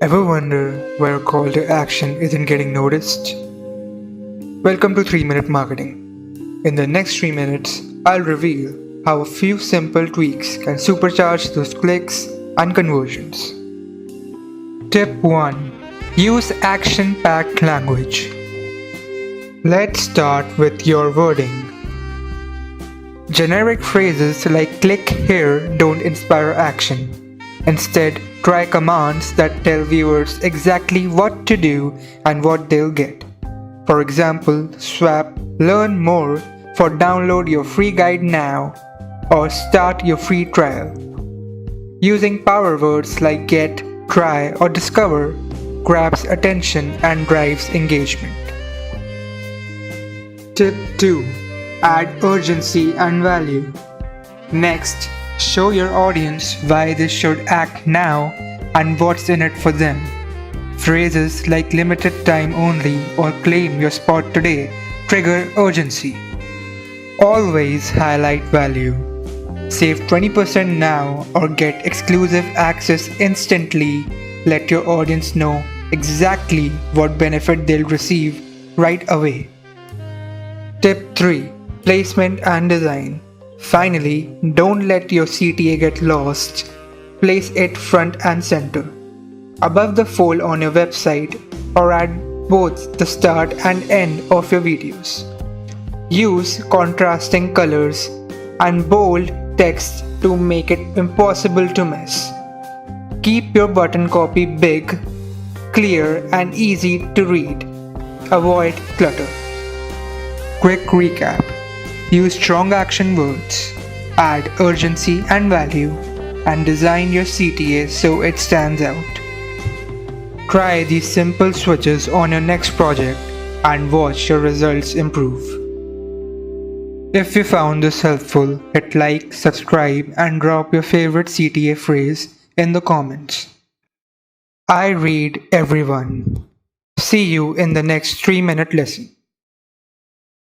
Ever wonder why a call to action isn't getting noticed? Welcome to 3-Minute Marketing. In the next 3 minutes, I'll reveal how a few simple tweaks can supercharge those clicks and conversions. Tip 1. Use action-packed language. Let's start with your wording. Generic phrases like click here don't inspire action. Instead, try commands that tell viewers exactly what to do and what they'll get. For example, swap learn more for download your free guide now or start your free trial. Using power words like get, try, or discover grabs attention and drives engagement. Tip 2. Add urgency and value. Next, show your audience why they should act now and what's in it for them. Phrases like limited time only or claim your spot today trigger urgency. Always highlight value. Save 20% now or get exclusive access instantly. Let your audience know exactly what benefit they'll receive right away. Tip 3. Placement and design. Finally, don't let your CTA get lost. Place it front and center, above the fold on your website or at both the start and end of your videos. Use contrasting colors and bold text to make it impossible to miss. Keep your button copy big, clear, and easy to read. Avoid clutter. Quick recap. Use strong action words, add urgency and value, and design your CTA so it stands out. Try these simple switches on your next project and watch your results improve. If you found this helpful, hit like, subscribe, and drop your favorite CTA phrase in the comments. I read everyone. See you in the next 3-minute lesson.